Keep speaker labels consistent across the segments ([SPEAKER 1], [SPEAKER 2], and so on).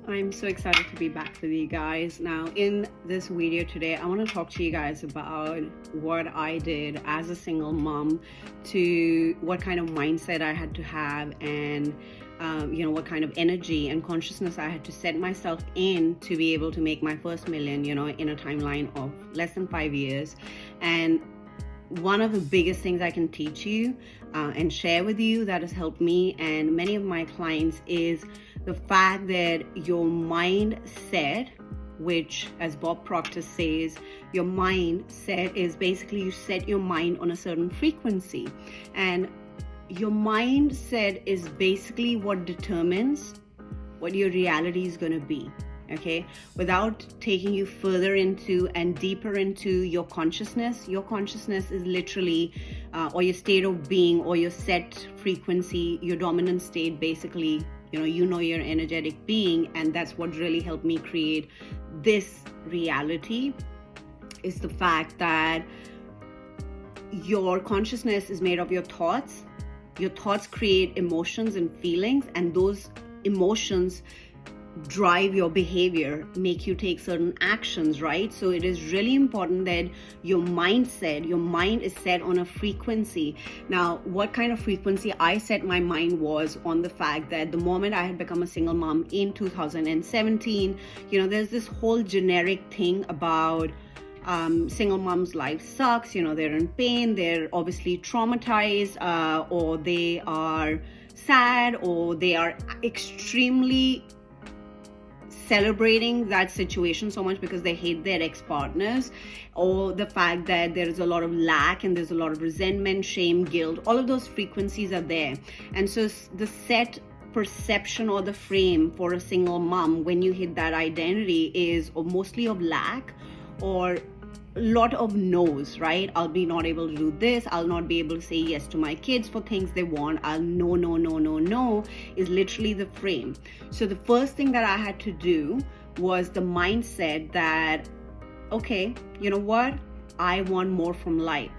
[SPEAKER 1] I'm so excited to be back with you guys. Now, in this video today, I want to talk to you guys about what I did as a single mom, to what kind of mindset I had to have, and what kind of energy and consciousness I had to set myself in to be able to make my first million, in a timeline of less than 5 years. And one of the biggest things I can teach you and share with you that has helped me and many of my clients is the fact that your mindset, which, as Bob Proctor says, your mindset is basically you set your mind on a certain frequency. And your mindset is basically what determines what your reality is going to be. Okay, without taking you further into and deeper into your consciousness is literally or your state of being, or your set frequency, your dominant state. Basically, your energetic being, and that's what really helped me create this reality, is the fact that your consciousness is made of your thoughts. Your thoughts create emotions and feelings, and those emotions drive your behavior, make you take certain actions, right? So it is really important that your mind is set on a frequency. Now, what kind of frequency I set my mind was on the fact that the moment I had become a single mom in 2017, there's this whole generic thing about single moms' life sucks. They're in pain, they're obviously traumatized, or they are sad, or they are extremely celebrating that situation so much because they hate their ex-partners, or the fact that there is a lot of lack and there's a lot of resentment, shame, guilt. All of those frequencies are there. And so the set perception or the frame for a single mom when you hit that identity is mostly of lack or a lot of no's, right? I'll be not able to do this. I'll not be able to say yes to my kids for things they want. I'll no is literally the frame. So the first thing that I had to do was the mindset that, okay, you know what? I want more from life.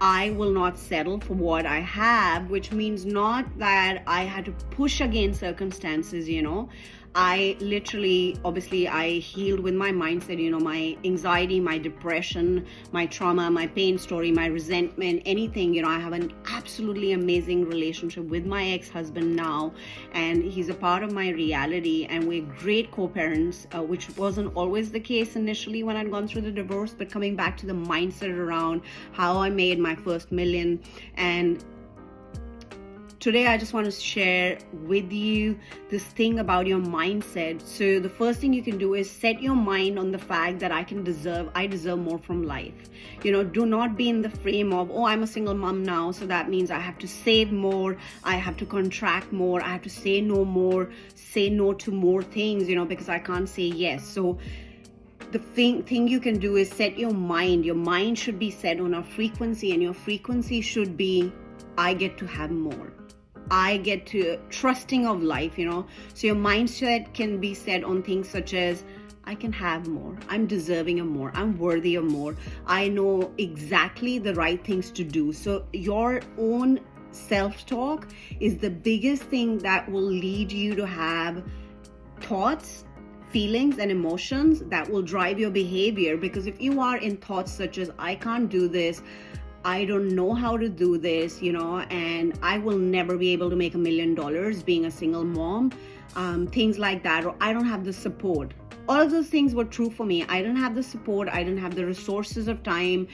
[SPEAKER 1] I will not settle for what I have, which means not that I had to push against circumstances, I literally, obviously, I healed with my mindset, my anxiety, my depression, my trauma, my pain story, my resentment, anything. I have an absolutely amazing relationship with my ex-husband now, and he's a part of my reality, and we're great co-parents, which wasn't always the case initially when I'd gone through the divorce. But coming back to the mindset around how I made my first million, and today I just want to share with you this thing about your mindset. So the first thing you can do is set your mind on the fact that I deserve more from life. Do not be in the frame of, oh, I'm a single mom now, so that means I have to save more, I have to contract more, I have to say no to more things, because I can't say yes. So the thing you can do is set your mind. Your mind should be set on a frequency, and your frequency should be, I get to have more. I get to trusting of life, So your mindset can be set on things such as, I can have more, I'm deserving of more, I'm worthy of more, I know exactly the right things to do. So your own self-talk is the biggest thing that will lead you to have thoughts, feelings, and emotions that will drive your behavior. Because if you are in thoughts such as, I can't do this, I don't know how to do this, and I will never be able to make $1 million being a single mom, things like that, or I don't have the support. All of those things were true for me. I didn't have the support. I didn't have the resources of time.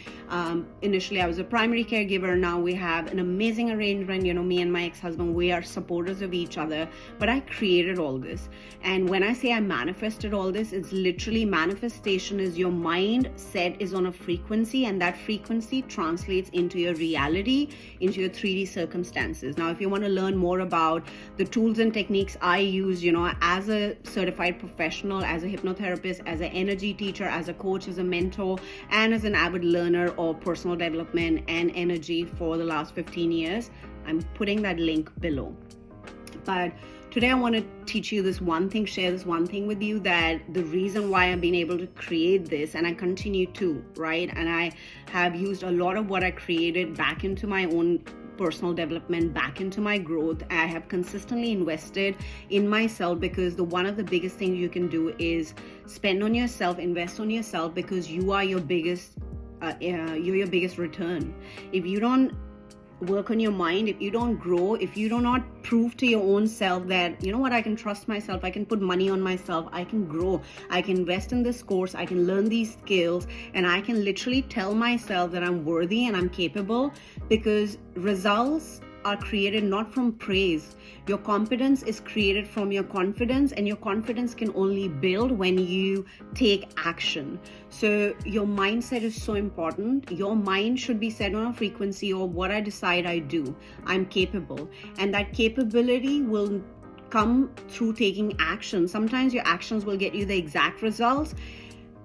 [SPEAKER 1] Initially, I was a primary caregiver. Now we have an amazing arrangement. Me and my ex-husband, we are supporters of each other. But I created all this. And when I say I manifested all this, it's literally manifestation is your mindset is on a frequency, and that frequency translates into your reality, into your 3D circumstances. Now, if you want to learn more about the tools and techniques I use, as a certified professional, as a hypnotherapist, as an energy teacher, as a coach, as a mentor, and as an avid learner of personal development and energy for the last 15 years, I'm putting that link below. But today I want to teach you this one thing, share this one thing with you, that the reason why I've been able to create this, and I continue to, right? And I have used a lot of what I created back into my own personal development, back into my growth. I have consistently invested in myself, because one of the biggest things you can do is spend on yourself, invest on yourself, because you are your biggest you're your biggest return. If you don't work on your mind, if you don't grow, if you do not prove to your own self that, you know what, I can trust myself, I can put money on myself, I can grow, I can invest in this course, I can learn these skills, and I can literally tell myself that I'm worthy and I'm capable, because results are created not from praise. Your competence is created from your confidence, and your confidence can only build when you take action. So your mindset is so important. Your mind should be set on a frequency of what I decide I do. I'm capable. And that capability will come through taking action. Sometimes your actions will get you the exact results.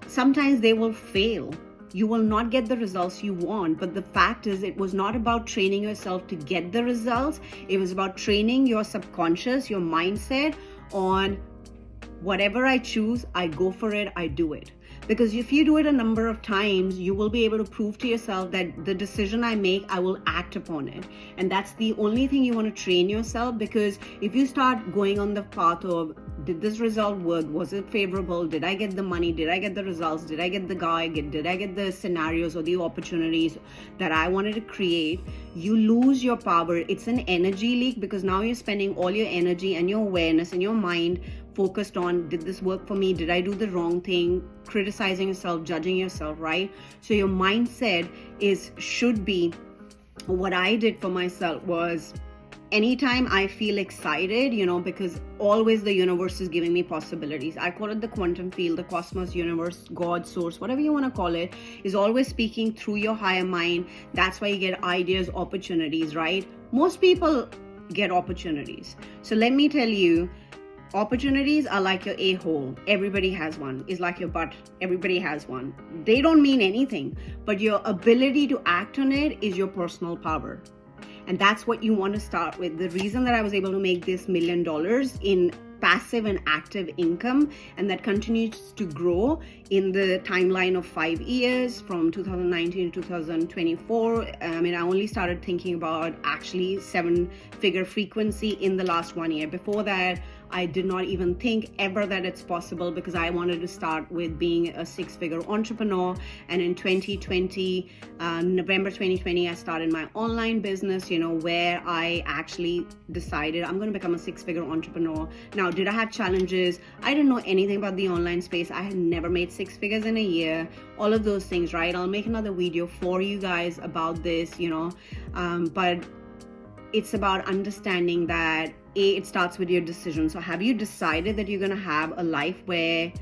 [SPEAKER 1] Sometimes they will fail. You will not get the results you want. But the fact is, it was not about training yourself to get the results. It was about training your subconscious, your mindset on whatever I choose, I go for it, I do it. Because if you do it a number of times, you will be able to prove to yourself that the decision I make, I will act upon it. And that's the only thing you want to train yourself. Because if you start going on the path of, did this result work? Was it favorable? Did I get the money? Did I get the results? Did I get the guy? Did I get the scenarios or the opportunities that I wanted to create? You lose your power. It's an energy leak, because now you're spending all your energy and your awareness and your mind focused on, did this work for me? Did I do the wrong thing? Criticizing yourself, judging yourself, right? So your mindset should be, what I did for myself was, anytime I feel excited, because always the universe is giving me possibilities. I call it the quantum field, the cosmos, universe, God, source, whatever you want to call it, is always speaking through your higher mind. That's why you get ideas, opportunities, right? Most people get opportunities. So let me tell you, opportunities are like your a-hole. Everybody has one. It's like your butt. Everybody has one. They don't mean anything, but your ability to act on it is your personal power. And that's what you want to start with. The reason that I was able to make this $1 million in passive and active income, and that continues to grow in the timeline of 5 years, from 2019 to 2024. I only started thinking about actually 7-figure frequency in the last 1 year. Before that, I did not even think ever that it's possible, because I wanted to start with being a 6-figure entrepreneur. And in 2020, November 2020, I started my online business, where I actually decided I'm going to become a 6-figure entrepreneur. Now, did I have challenges? I didn't know anything about the online space. I had never made 6 figures in a year, all of those things, right? I'll make another video for you guys about this, but it's about understanding that it starts with your decision. So have you decided that you're going to have a life where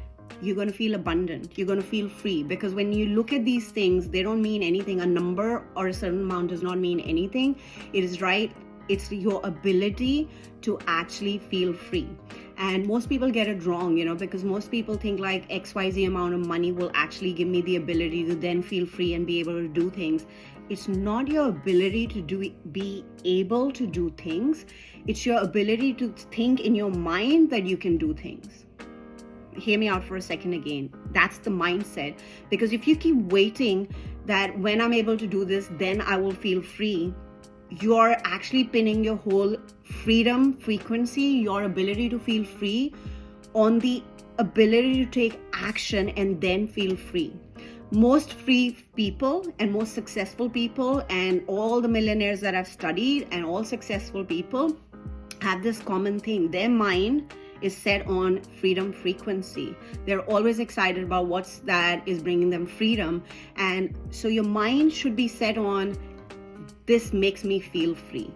[SPEAKER 1] you're going to feel abundant, you're going to feel free? Because when you look at these things, they don't mean anything. A number or a certain amount does not mean anything. It is right. It's your ability to actually feel free. And most people get it wrong, because most people think like XYZ amount of money will actually give me the ability to then feel free and be able to do things. It's not your ability to be able to do things. It's your ability to think in your mind that you can do things. Hear me out for a second again. That's the mindset. Because if you keep waiting that when I'm able to do this, then I will feel free, you're actually pinning your whole freedom frequency, your ability to feel free, on the ability to take action and then feel free. Most free people and most successful people and all the millionaires that I've studied and all successful people have this common thing. Their mind is set on freedom frequency. They're always excited about what's that is bringing them freedom. And so your mind should be set on, this makes me feel free,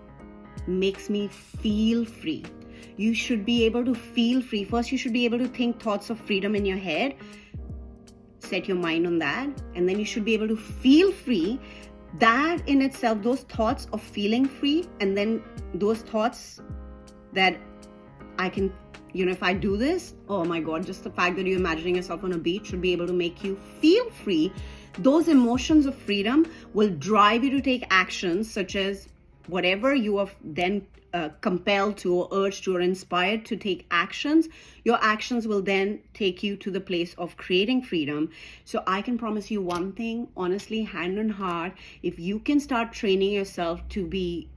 [SPEAKER 1] makes me feel free. You should be able to feel free. First, you should be able to think thoughts of freedom in your head. Set your mind on that. And then you should be able to feel free. That in itself, those thoughts of feeling free, and then those thoughts that I can, if I do this, oh my God, just the fact that you're imagining yourself on a beach should be able to make you feel free. Those emotions of freedom will drive you to take actions, such as whatever you are then compelled to or urged to or inspired to take actions. Your actions will then take you to the place of creating freedom. So I can promise you one thing, honestly, hand on heart, if you can start training yourself to be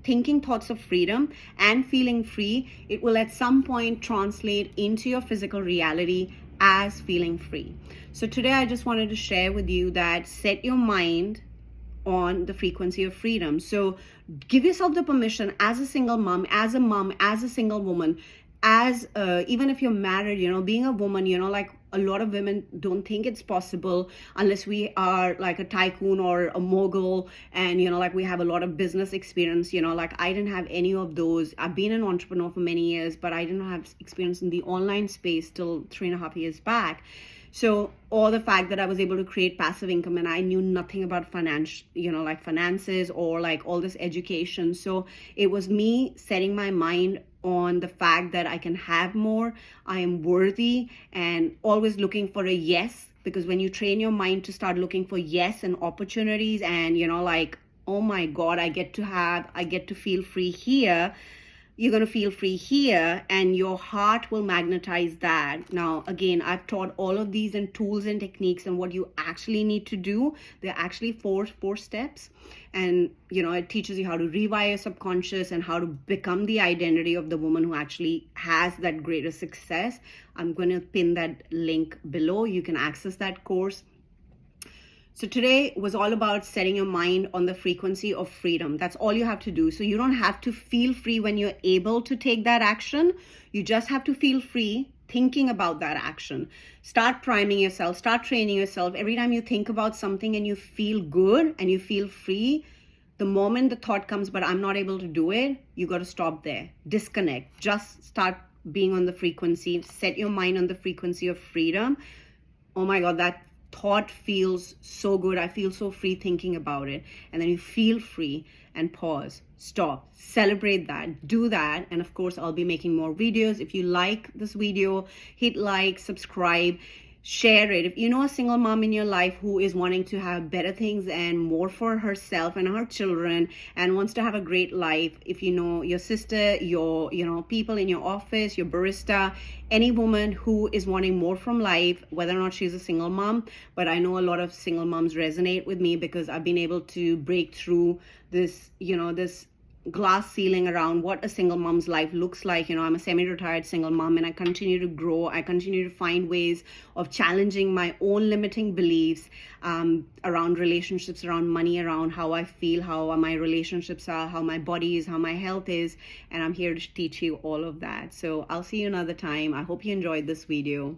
[SPEAKER 1] thinking thoughts of freedom and feeling free, it will at some point translate into your physical reality as feeling free. So today I just wanted to share with you that set your mind on the frequency of freedom. So give yourself the permission as a single mom, as a single woman, as even if you're married, being a woman, like a lot of women don't think it's possible unless we are like a tycoon or a mogul, and like we have a lot of business experience. Like I didn't have any of those. I've been an entrepreneur for many years, but I didn't have experience in the online space till 3.5 years back. So, or the fact that I was able to create passive income and I knew nothing about finances or like all this education. So it was me setting my mind on the fact that I can have more, I am worthy, and always looking for a yes. Because when you train your mind to start looking for yes and opportunities and, like, oh my God, I get to feel free here, you're going to feel free here, and your heart will magnetize that. Now, again, I've taught all of these in tools and techniques, and what you actually need to do, they're actually four steps. And, it teaches you how to rewire your subconscious and how to become the identity of the woman who actually has that greater success. I'm going to pin that link below. You can access that course. So today was all about setting your mind on the frequency of freedom. That's all you have to do. So you don't have to feel free when you're able to take that action. You just have to feel free thinking about that action. Start priming yourself, start training yourself. Every time you think about something and you feel good and you feel free, the moment the thought comes, but I'm not able to do it, you got to stop there. Disconnect. Just start being on the frequency. Set your mind on the frequency of freedom. Oh my God, that thought feels so good. I feel so free thinking about it. And then you feel free and pause, stop, celebrate that, do that. And of course, I'll be making more videos. If you like this video, hit like, subscribe, share it. If you know a single mom in your life who is wanting to have better things and more for herself and her children and wants to have a great life, if you know your sister, your people in your office, your barista, any woman who is wanting more from life, whether or not she's a single mom, but I know a lot of single moms resonate with me because I've been able to break through this, this glass ceiling around what a single mom's life looks like. I'm a semi-retired single mom, and I continue to grow. I continue to find ways of challenging my own limiting beliefs around relationships, around money, around how I feel, how my relationships are, how my body is, how my health is, and I'm here to teach you all of that. So I'll see you another time. I hope you enjoyed this video.